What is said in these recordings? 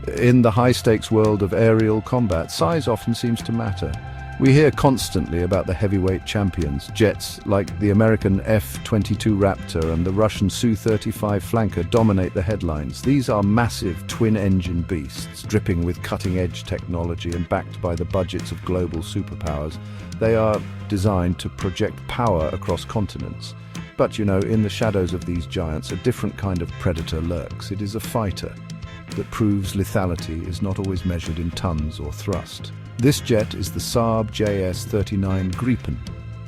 In the high-stakes world of aerial combat, size often seems to matter. We hear constantly about the heavyweight champions. Jets like the American F-22 Raptor and the Russian Su-35 Flanker dominate the headlines. These are massive twin-engine beasts, dripping with cutting-edge technology and backed by the budgets of global superpowers. They are designed to project power across continents. But, in the shadows of these giants, a different kind of predator lurks. It is a fighter that proves lethality is not always measured in tons or thrust. This jet is the Saab JAS 39 Gripen,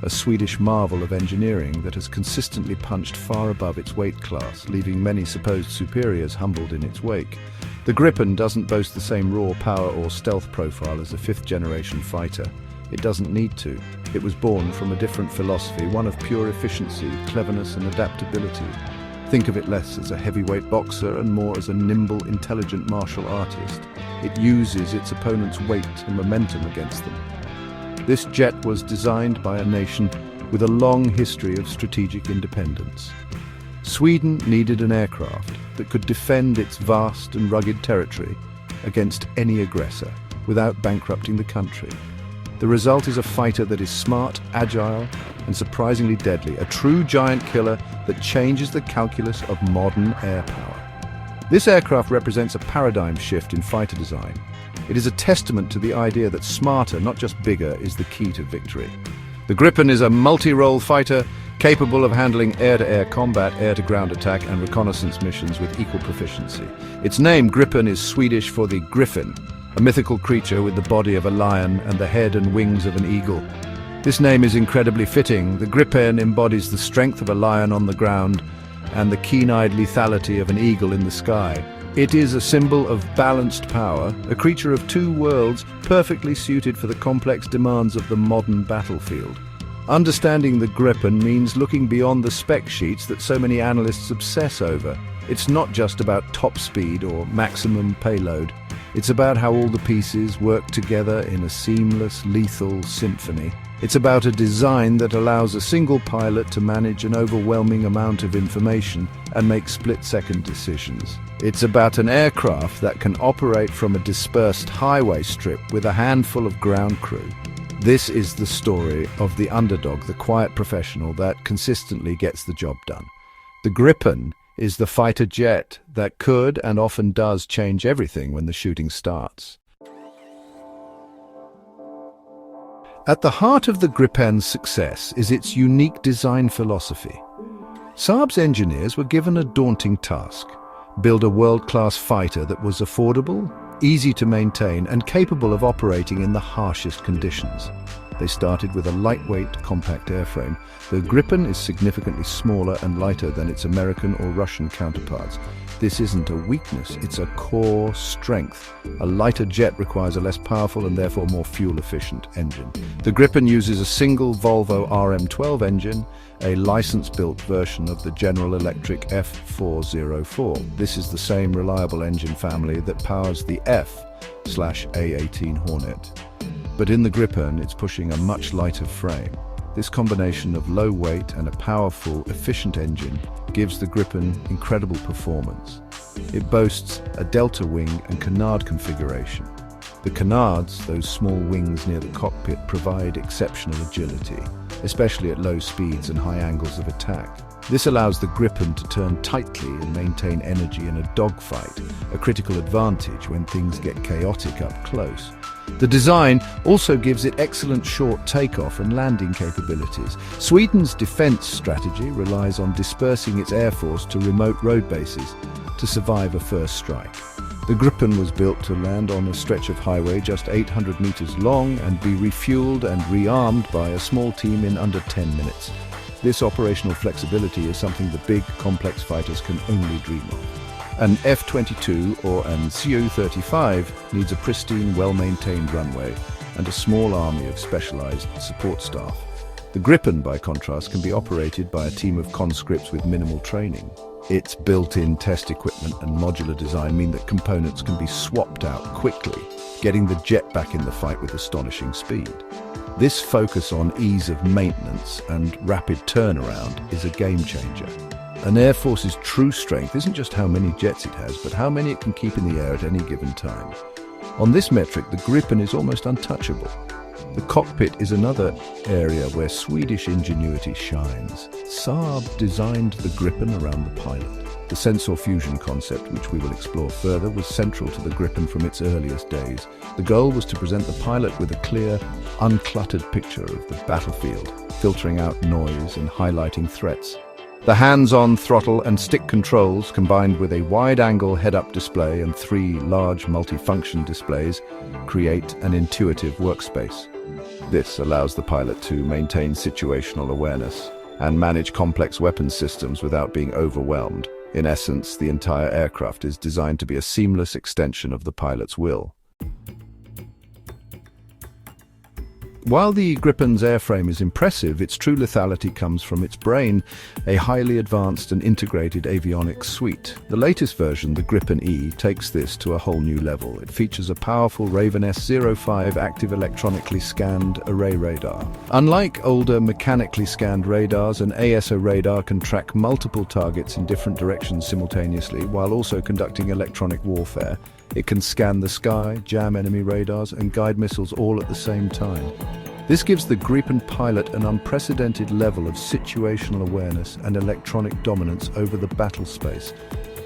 a Swedish marvel of engineering that has consistently punched far above its weight class, leaving many supposed superiors humbled in its wake. The Gripen doesn't boast the same raw power or stealth profile as a fifth-generation fighter. It doesn't need to. It was born from a different philosophy, one of pure efficiency, cleverness and adaptability. Think of it less as a heavyweight boxer and more as a nimble, intelligent martial artist. It uses its opponent's weight and momentum against them. This jet was designed by a nation with a long history of strategic independence. Sweden needed an aircraft that could defend its vast and rugged territory against any aggressor without bankrupting the country. The result is a fighter that is smart, agile, and surprisingly deadly, a true giant killer that changes the calculus of modern air power. This aircraft represents a paradigm shift in fighter design. It is a testament to the idea that smarter, not just bigger, is the key to victory. The Gripen is a multi-role fighter capable of handling air-to-air combat, air-to-ground attack, and reconnaissance missions with equal proficiency. Its name, Gripen, is Swedish for the Griffin, a mythical creature with the body of a lion and the head and wings of an eagle. This name is incredibly fitting. The Gripen embodies the strength of a lion on the ground and the keen-eyed lethality of an eagle in the sky. It is a symbol of balanced power, a creature of two worlds, perfectly suited for the complex demands of the modern battlefield. Understanding the Gripen means looking beyond the spec sheets that so many analysts obsess over. It's not just about top speed or maximum payload. It's about how all the pieces work together in a seamless, lethal symphony. It's about a design that allows a single pilot to manage an overwhelming amount of information and make split-second decisions. It's about an aircraft that can operate from a dispersed highway strip with a handful of ground crew. This is the story of the underdog, the quiet professional that consistently gets the job done. The Gripen is the fighter jet that could and often does change everything when the shooting starts. At the heart of the Gripen's success is its unique design philosophy. Saab's engineers were given a daunting task: build a world-class fighter that was affordable, easy to maintain, and capable of operating in the harshest conditions. They started with a lightweight, compact airframe. The Gripen is significantly smaller and lighter than its American or Russian counterparts. This isn't a weakness, it's a core strength. A lighter jet requires a less powerful and therefore more fuel-efficient engine. The Gripen uses a single Volvo RM12 engine, a license-built version of the General Electric F404. This is the same reliable engine family that powers the F/A-18 Hornet. But in the Gripen, it's pushing a much lighter frame. This combination of low weight and a powerful, efficient engine gives the Gripen incredible performance. It boasts a delta wing and canard configuration. The canards, those small wings near the cockpit, provide exceptional agility, especially at low speeds and high angles of attack. This allows the Gripen to turn tightly and maintain energy in a dogfight, a critical advantage when things get chaotic up close. The design also gives it excellent short takeoff and landing capabilities. Sweden's defense strategy relies on dispersing its air force to remote road bases to survive a first strike. The Gripen was built to land on a stretch of highway just 800 meters long and be refueled and rearmed by a small team in under 10 minutes. This operational flexibility is something the big, complex fighters can only dream of. An F-22 or an Su-35 needs a pristine, well-maintained runway and a small army of specialized support staff. The Gripen, by contrast, can be operated by a team of conscripts with minimal training. Its built-in test equipment and modular design mean that components can be swapped out quickly, getting the jet back in the fight with astonishing speed. This focus on ease of maintenance and rapid turnaround is a game changer. An Air Force's true strength isn't just how many jets it has, but how many it can keep in the air at any given time. On this metric, the Gripen is almost untouchable. The cockpit is another area where Swedish ingenuity shines. Saab designed the Gripen around the pilot. The sensor fusion concept, which we will explore further, was central to the Gripen from its earliest days. The goal was to present the pilot with a clear, uncluttered picture of the battlefield, filtering out noise and highlighting threats. The hands-on throttle and stick controls, combined with a wide-angle head-up display and 3 large multifunction displays, create an intuitive workspace. This allows the pilot to maintain situational awareness and manage complex weapons systems without being overwhelmed. In essence, the entire aircraft is designed to be a seamless extension of the pilot's will. While the Gripen's airframe is impressive, its true lethality comes from its brain, a highly advanced and integrated avionics suite. The latest version, the Gripen E, takes this to a whole new level. It features a powerful Raven S05 active electronically scanned array radar. Unlike older mechanically scanned radars, an ASO radar can track multiple targets in different directions simultaneously while also conducting electronic warfare. It can scan the sky, jam enemy radars, and guide missiles all at the same time. This gives the Gripen pilot an unprecedented level of situational awareness and electronic dominance over the battle space,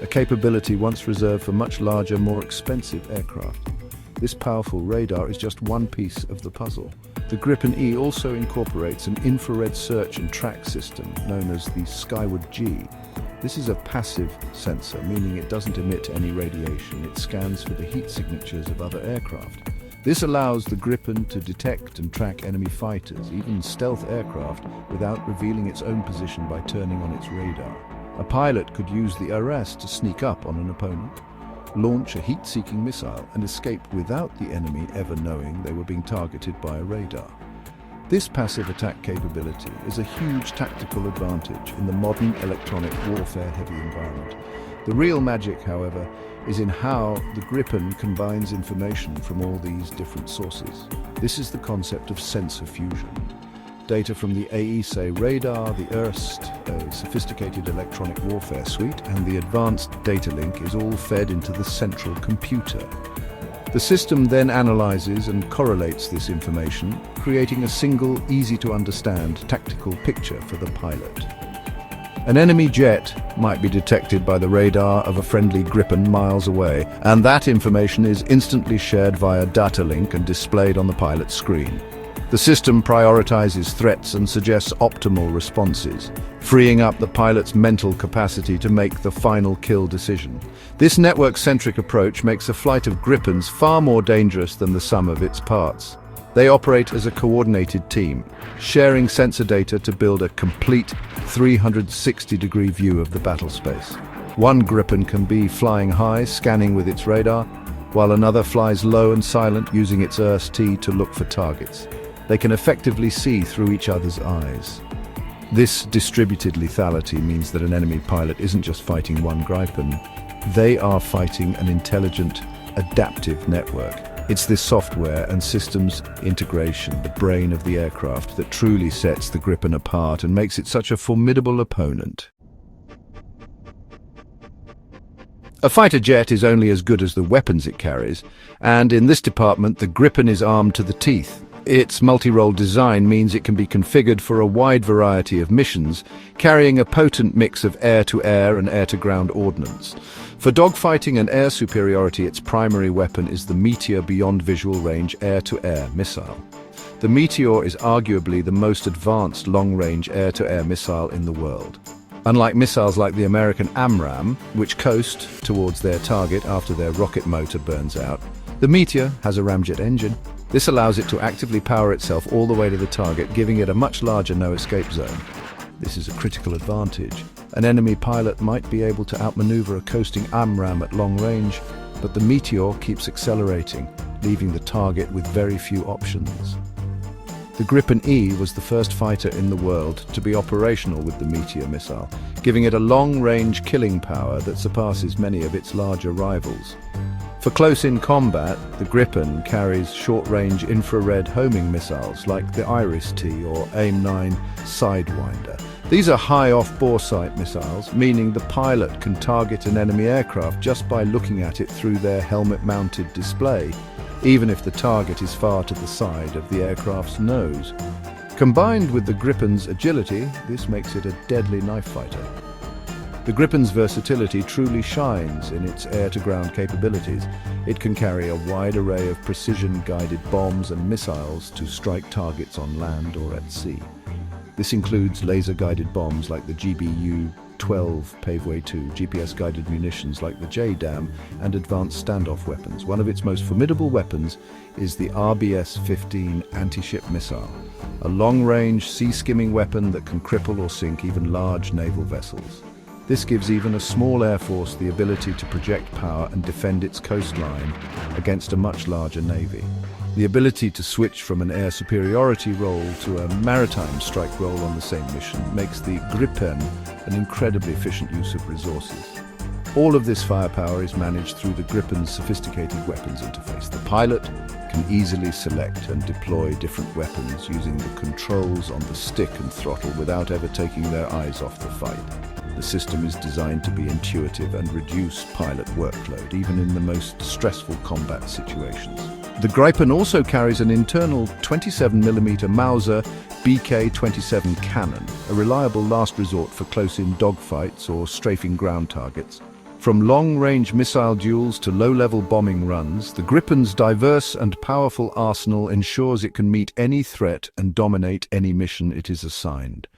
a capability once reserved for much larger, more expensive aircraft. This powerful radar is just one piece of the puzzle. The Gripen E also incorporates an infrared search and track system known as the Skyward G. This is a passive sensor, meaning it doesn't emit any radiation. It scans for the heat signatures of other aircraft. This allows the Gripen to detect and track enemy fighters, even stealth aircraft, without revealing its own position by turning on its radar. A pilot could use the arrest to sneak up on an opponent, launch a heat-seeking missile, and escape without the enemy ever knowing they were being targeted by a radar. This passive attack capability is a huge tactical advantage in the modern electronic warfare-heavy environment. The real magic, however, is in how the Gripen combines information from all these different sources. This is the concept of sensor fusion. Data from the AESA radar, the IRST, a sophisticated electronic warfare suite, and the advanced data link is all fed into the central computer. The system then analyzes and correlates this information, creating a single, easy-to-understand tactical picture for the pilot. An enemy jet might be detected by the radar of a friendly Gripen miles away, and that information is instantly shared via data link and displayed on the pilot's screen. The system prioritizes threats and suggests optimal responses, freeing up the pilot's mental capacity to make the final kill decision. This network-centric approach makes a flight of Gripens far more dangerous than the sum of its parts. They operate as a coordinated team, sharing sensor data to build a complete 360-degree view of the battle space. One Gripen can be flying high, scanning with its radar, while another flies low and silent, using its IRST to look for targets. They can effectively see through each other's eyes. This distributed lethality means that an enemy pilot isn't just fighting one Gripen, they are fighting an intelligent, adaptive network. It's this software and systems integration, the brain of the aircraft, that truly sets the Gripen apart and makes it such a formidable opponent. A fighter jet is only as good as the weapons it carries, and in this department the Gripen is armed to the teeth. Its multi-role design means it can be configured for a wide variety of missions, carrying a potent mix of air-to-air and air-to-ground ordnance. For dogfighting and air superiority, its primary weapon is the Meteor Beyond Visual Range air-to-air missile. The Meteor is arguably the most advanced long-range air-to-air missile in the world. Unlike missiles like the American AMRAAM, which coast towards their target after their rocket motor burns out, the Meteor has a ramjet engine. This allows it to actively power itself all the way to the target, giving it a much larger no-escape zone. This is a critical advantage. An enemy pilot might be able to outmaneuver a coasting AMRAAM at long range, but the Meteor keeps accelerating, leaving the target with very few options. The Gripen E was the first fighter in the world to be operational with the Meteor missile, giving it a long-range killing power that surpasses many of its larger rivals. For close-in combat, the Gripen carries short-range infrared homing missiles like the IRIS-T or AIM-9 Sidewinder. These are high off-bore sight missiles, meaning the pilot can target an enemy aircraft just by looking at it through their helmet-mounted display, even if the target is far to the side of the aircraft's nose. Combined with the Gripen's agility, this makes it a deadly knife fighter. The Gripen's versatility truly shines in its air-to-ground capabilities. It can carry a wide array of precision-guided bombs and missiles to strike targets on land or at sea. This includes laser-guided bombs like the GBU-12 Paveway 2, GPS-guided munitions like the JDAM, and advanced standoff weapons. One of its most formidable weapons is the RBS-15 anti-ship missile, a long-range sea-skimming weapon that can cripple or sink even large naval vessels. This gives even a small air force the ability to project power and defend its coastline against a much larger navy. The ability to switch from an air superiority role to a maritime strike role on the same mission makes the Gripen an incredibly efficient use of resources. All of this firepower is managed through the Gripen's sophisticated weapons interface. The pilot can easily select and deploy different weapons using the controls on the stick and throttle without ever taking their eyes off the fight. The system is designed to be intuitive and reduce pilot workload, even in the most stressful combat situations. The Gripen also carries an internal 27mm Mauser BK-27 cannon, a reliable last resort for close-in dogfights or strafing ground targets. From long-range missile duels to low-level bombing runs, the Gripen's diverse and powerful arsenal ensures it can meet any threat and dominate any mission it is assigned.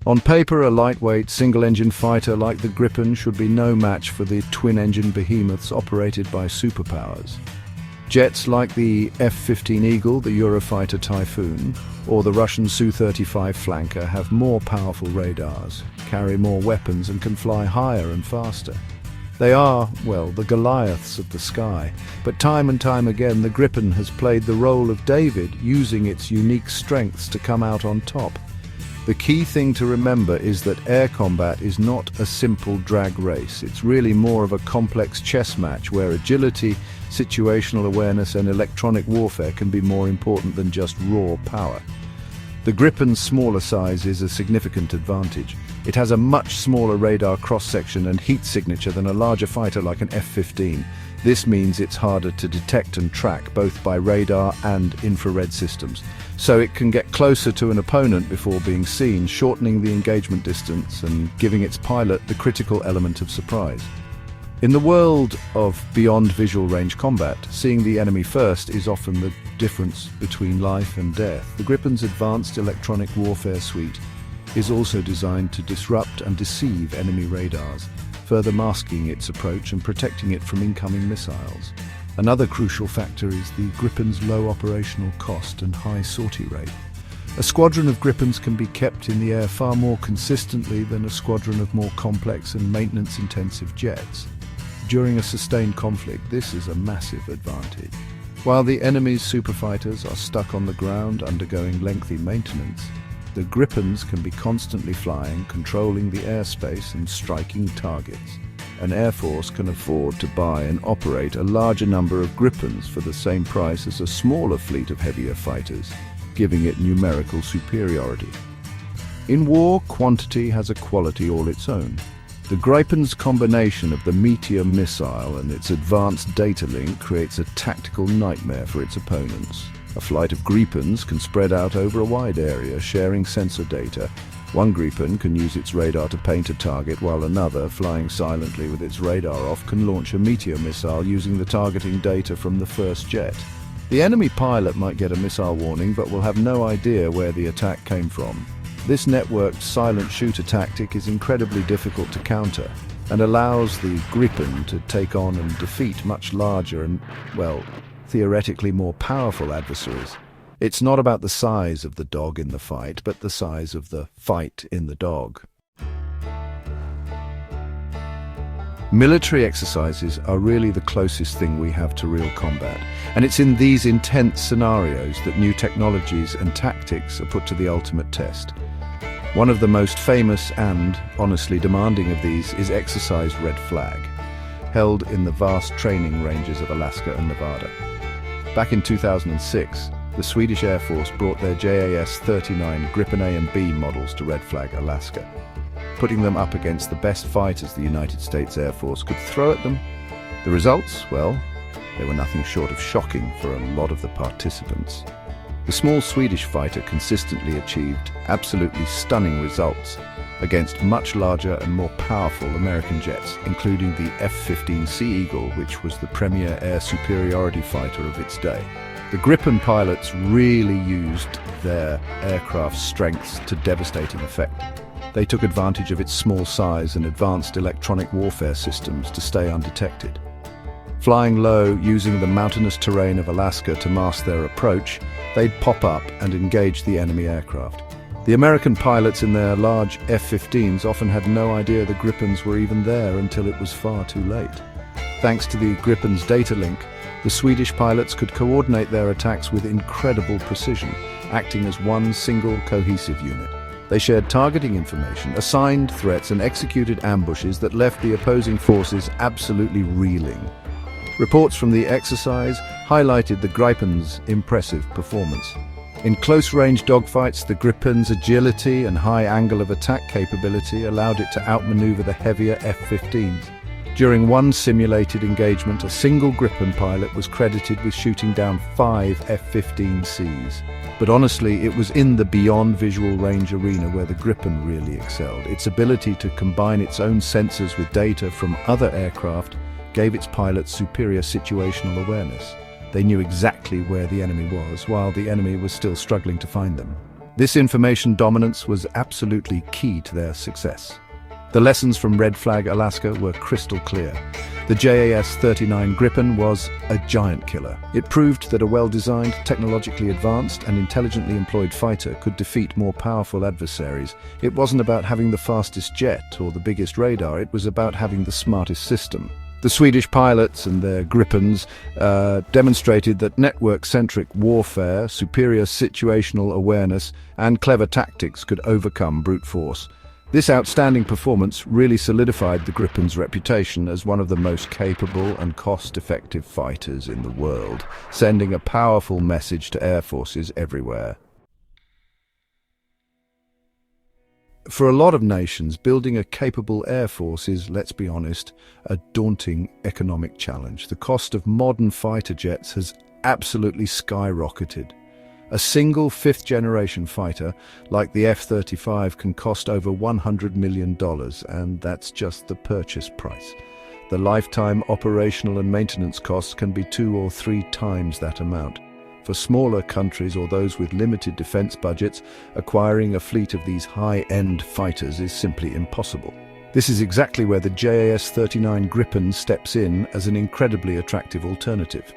On paper, a lightweight, single-engine fighter like the Gripen should be no match for the twin-engine behemoths operated by Superpowers. Jets like the F-15 Eagle, the Eurofighter Typhoon, or the Russian Su-35 Flanker have more powerful radars, carry more weapons, and can fly higher and faster. They are, well, the Goliaths of the sky, but time and time again the Gripen has played the role of David, using its unique strengths to come out on top. The key thing to remember is that air combat is not a simple drag race. It's really more of a complex chess match where agility, situational awareness, and electronic warfare can be more important than just raw power. The Gripen's smaller size is a significant advantage. It has a much smaller radar cross-section and heat signature than a larger fighter like an F-15. This means it's harder to detect and track both by radar and infrared systems. So it can get closer to an opponent before being seen, shortening the engagement distance and giving its pilot the critical element of surprise. In the world of beyond visual range combat, seeing the enemy first is often the difference between life and death. The Gripen's advanced electronic warfare suite is also designed to disrupt and deceive enemy radars, further masking its approach and protecting it from incoming missiles. Another crucial factor is the Gripen's low operational cost and high sortie rate. A squadron of Gripens can be kept in the air far more consistently than a squadron of more complex and maintenance-intensive jets. During a sustained conflict, this is a massive advantage. While the enemy's superfighters are stuck on the ground undergoing lengthy maintenance, the Gripens can be constantly flying, controlling the airspace and striking targets. An air force can afford to buy and operate a larger number of Gripens for the same price as a smaller fleet of heavier fighters, giving it numerical superiority. In war, quantity has a quality all its own. The Gripen's combination of the Meteor missile and its advanced data link creates a tactical nightmare for its opponents. A flight of Gripens can spread out over a wide area, sharing sensor data. One Gripen can use its radar to paint a target, while another, flying silently with its radar off, can launch a Meteor missile using the targeting data from the first jet. The enemy pilot might get a missile warning, but will have no idea where the attack came from. This networked silent shooter tactic is incredibly difficult to counter and allows the Gripen to take on and defeat much larger and, well, theoretically more powerful adversaries. It's not about the size of the dog in the fight, but the size of the fight in the dog. Military exercises are really the closest thing we have to real combat, and it's in these intense scenarios that new technologies and tactics are put to the ultimate test. One of the most famous and, honestly, demanding of these is Exercise Red Flag, held in the vast training ranges of Alaska and Nevada. Back in 2006, the Swedish Air Force brought their JAS 39 Gripen A and B models to Red Flag, Alaska, putting them up against the best fighters the United States Air Force could throw at them. The results, well, they were nothing short of shocking for a lot of the participants. The small Swedish fighter consistently achieved absolutely stunning results against much larger and more powerful American jets, including the F-15 Sea Eagle, which was the premier air superiority fighter of its day. The Gripen pilots really used their aircraft's strengths to devastating effect. They took advantage of its small size and advanced electronic warfare systems to stay undetected. Flying low, using the mountainous terrain of Alaska to mask their approach, they'd pop up and engage the enemy aircraft. The American pilots in their large F-15s often had no idea the Gripens were even there until it was far too late. Thanks to the Gripen's data link, the Swedish pilots could coordinate their attacks with incredible precision, acting as one single cohesive unit. They shared targeting information, assigned threats, and executed ambushes that left the opposing forces absolutely reeling. Reports from the exercise highlighted the Gripen's impressive performance. In close-range dogfights, the Gripen's agility and high angle of attack capability allowed it to outmaneuver the heavier F-15s. During one simulated engagement, a single Gripen pilot was credited with shooting down 5 F-15Cs. But honestly, it was in the beyond visual range arena where the Gripen really excelled. Its ability to combine its own sensors with data from other aircraft gave its pilots superior situational awareness. They knew exactly where the enemy was, while the enemy was still struggling to find them. This information dominance was absolutely key to their success. The lessons from Red Flag, Alaska were crystal clear. The JAS 39 Gripen was a giant killer. It proved that a well-designed, technologically advanced, and intelligently employed fighter could defeat more powerful adversaries. It wasn't about having the fastest jet or the biggest radar, it was about having the smartest system. The Swedish pilots and their Gripens demonstrated that network-centric warfare, superior situational awareness, and clever tactics could overcome brute force. This outstanding performance really solidified the Gripen's reputation as one of the most capable and cost-effective fighters in the world, sending a powerful message to air forces everywhere. For a lot of nations, building a capable air force is, let's be honest, a daunting economic challenge. The cost of modern fighter jets has absolutely skyrocketed. A single fifth-generation fighter, like the F-35, can cost over $100 million, and that's just the purchase price. The lifetime operational and maintenance costs can be 2 or 3 times that amount. For smaller countries or those with limited defense budgets, acquiring a fleet of these high-end fighters is simply impossible. This is exactly where the JAS 39 Gripen steps in as an incredibly attractive alternative.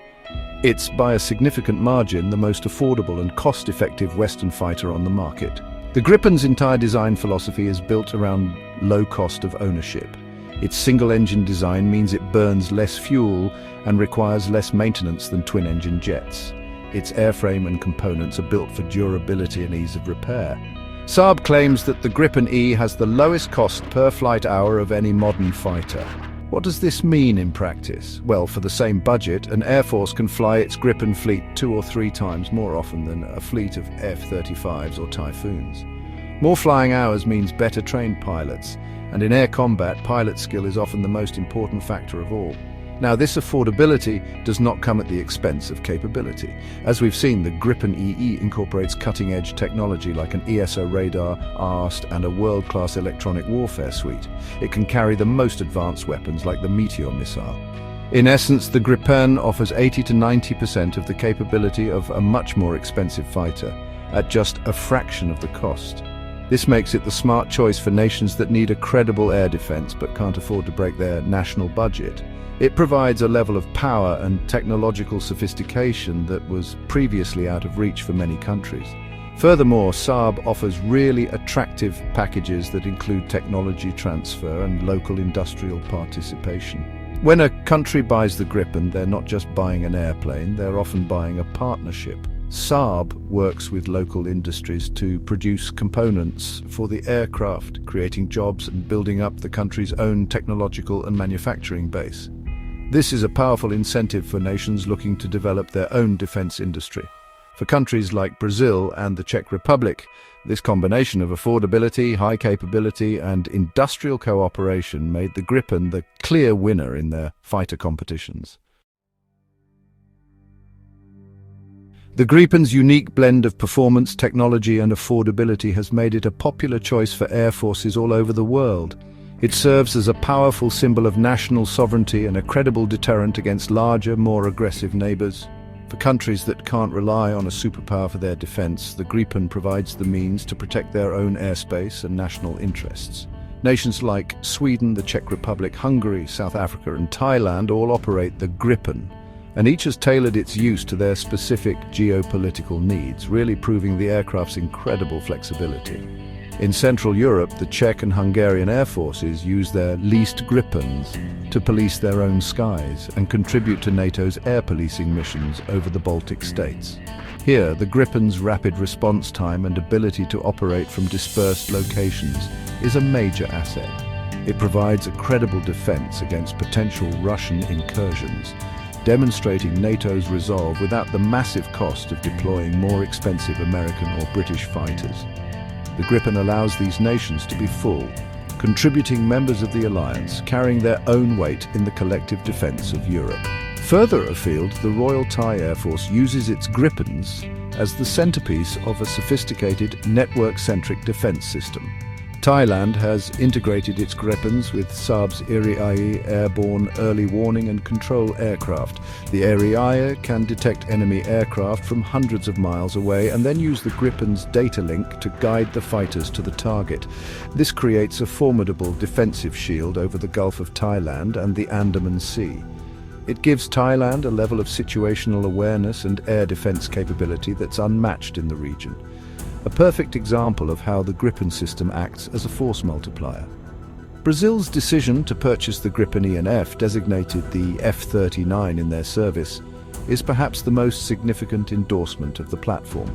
It's, by a significant margin, the most affordable and cost-effective Western fighter on the market. The Gripen's entire design philosophy is built around low cost of ownership. Its single-engine design means it burns less fuel and requires less maintenance than twin-engine jets. Its airframe and components are built for durability and ease of repair. Saab claims that the Gripen E has the lowest cost per flight hour of any modern fighter. What does this mean in practice? Well, for the same budget, an Air Force can fly its Gripen fleet 2 or 3 times more often than a fleet of F-35s or Typhoons. More flying hours means better trained pilots, and in air combat, pilot skill is often the most important factor of all. Now, this affordability does not come at the expense of capability. As we've seen, the Gripen EE incorporates cutting-edge technology like an ESO radar, ARST, and a world-class electronic warfare suite. It can carry the most advanced weapons like the Meteor missile. In essence, the Gripen offers 80 to 90% of the capability of a much more expensive fighter, at just a fraction of the cost. This makes it the smart choice for nations that need a credible air defense but can't afford to break their national budget. It provides a level of power and technological sophistication that was previously out of reach for many countries. Furthermore, Saab offers really attractive packages that include technology transfer and local industrial participation. When a country buys the Gripen, they're not just buying an airplane, they're often buying a partnership. Saab works with local industries to produce components for the aircraft, creating jobs and building up the country's own technological and manufacturing base. This is a powerful incentive for nations looking to develop their own defense industry. For countries like Brazil and the Czech Republic, this combination of affordability, high capability, and industrial cooperation made the Gripen the clear winner in their fighter competitions. The Gripen's unique blend of performance, technology, and affordability has made it a popular choice for air forces all over the world. It serves as a powerful symbol of national sovereignty and a credible deterrent against larger, more aggressive neighbors. For countries that can't rely on a superpower for their defense, the Gripen provides the means to protect their own airspace and national interests. Nations like Sweden, the Czech Republic, Hungary, South Africa, and Thailand all operate the Gripen, and each has tailored its use to their specific geopolitical needs, really proving the aircraft's incredible flexibility. In Central Europe, the Czech and Hungarian air forces use their leased Gripens to police their own skies and contribute to NATO's air policing missions over the Baltic states. Here, the Gripen's rapid response time and ability to operate from dispersed locations is a major asset. It provides a credible defense against potential Russian incursions, demonstrating NATO's resolve without the massive cost of deploying more expensive American or British fighters. The Gripen allows these nations to be full, contributing members of the alliance, carrying their own weight in the collective defense of Europe. Further afield, the Royal Thai Air Force uses its Gripens as the centerpiece of a sophisticated, network-centric defense system. Thailand has integrated its Gripens with Saab's Iriai airborne early warning and control aircraft. The Iriai can detect enemy aircraft from hundreds of miles away and then use the Gripen's data link to guide the fighters to the target. This creates a formidable defensive shield over the Gulf of Thailand and the Andaman Sea. It gives Thailand a level of situational awareness and air defense capability that's unmatched in the region. A perfect example of how the Gripen system acts as a force multiplier. Brazil's decision to purchase the Gripen E&F, designated the F-39 in their service, is perhaps the most significant endorsement of the platform.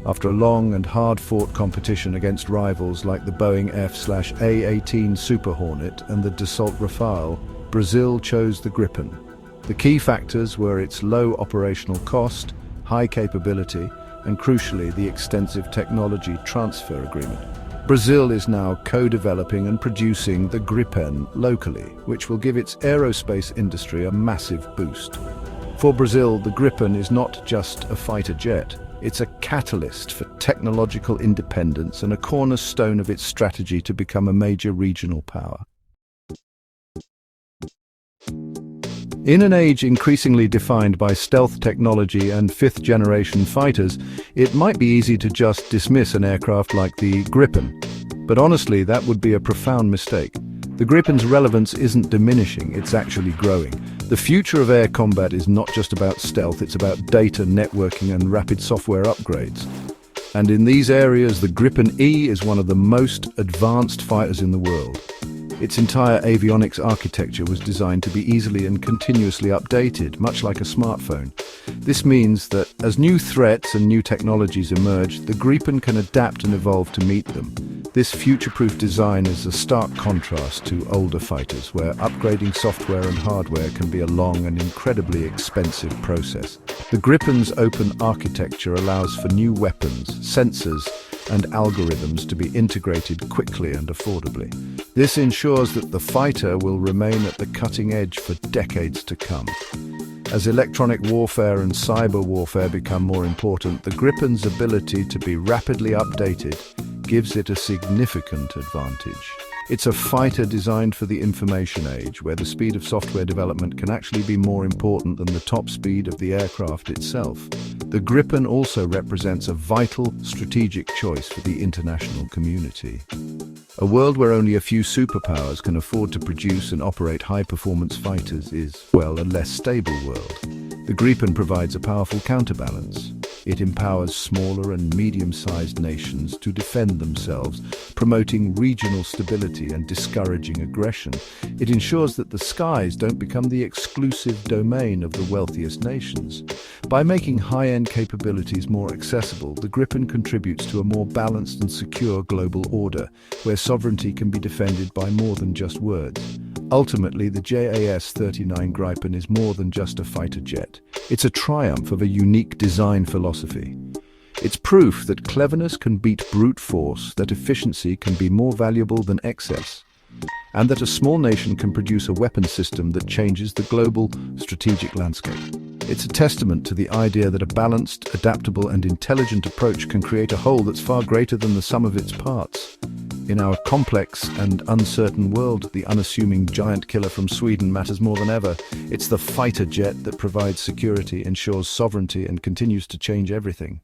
After a long and hard-fought competition against rivals like the Boeing F/A-18 Super Hornet and the Dassault Rafale, Brazil chose the Gripen. The key factors were its low operational cost, high capability, and crucially, the extensive technology transfer agreement. Brazil is now co-developing and producing the Gripen locally, which will give its aerospace industry a massive boost. For Brazil, the Gripen is not just a fighter jet. It's a catalyst for technological independence and a cornerstone of its strategy to become a major regional power. In an age increasingly defined by stealth technology and fifth-generation fighters, it might be easy to just dismiss an aircraft like the Gripen. But honestly, that would be a profound mistake. The Gripen's relevance isn't diminishing, it's actually growing. The future of air combat is not just about stealth, it's about data, networking, and rapid software upgrades. And in these areas, the Gripen E is one of the most advanced fighters in the world. Its entire avionics architecture was designed to be easily and continuously updated, much like a smartphone. This means that as new threats and new technologies emerge, the Gripen can adapt and evolve to meet them. This future-proof design is a stark contrast to older fighters, where upgrading software and hardware can be a long and incredibly expensive process. The Gripen's open architecture allows for new weapons, sensors, and algorithms to be integrated quickly and affordably. This ensures that the fighter will remain at the cutting edge for decades to come. As electronic warfare and cyber warfare become more important, the Gripen's ability to be rapidly updated gives it a significant advantage. It's a fighter designed for the information age, where the speed of software development can actually be more important than the top speed of the aircraft itself. The Gripen also represents a vital strategic choice for the international community. A world where only a few superpowers can afford to produce and operate high-performance fighters is, well, a less stable world. The Gripen provides a powerful counterbalance. It empowers smaller and medium-sized nations to defend themselves, promoting regional stability and discouraging aggression. It ensures that the skies don't become the exclusive domain of the wealthiest nations. By making high-end capabilities more accessible, the Gripen contributes to a more balanced and secure global order, where sovereignty can be defended by more than just words. Ultimately, the JAS 39 Gripen is more than just a fighter jet. It's a triumph of a unique design philosophy. It's proof that cleverness can beat brute force, that efficiency can be more valuable than excess, and that a small nation can produce a weapons system that changes the global strategic landscape. It's a testament to the idea that a balanced, adaptable, and intelligent approach can create a whole that's far greater than the sum of its parts. In our complex and uncertain world, the unassuming giant killer from Sweden matters more than ever. It's the fighter jet that provides security, ensures sovereignty, and continues to change everything.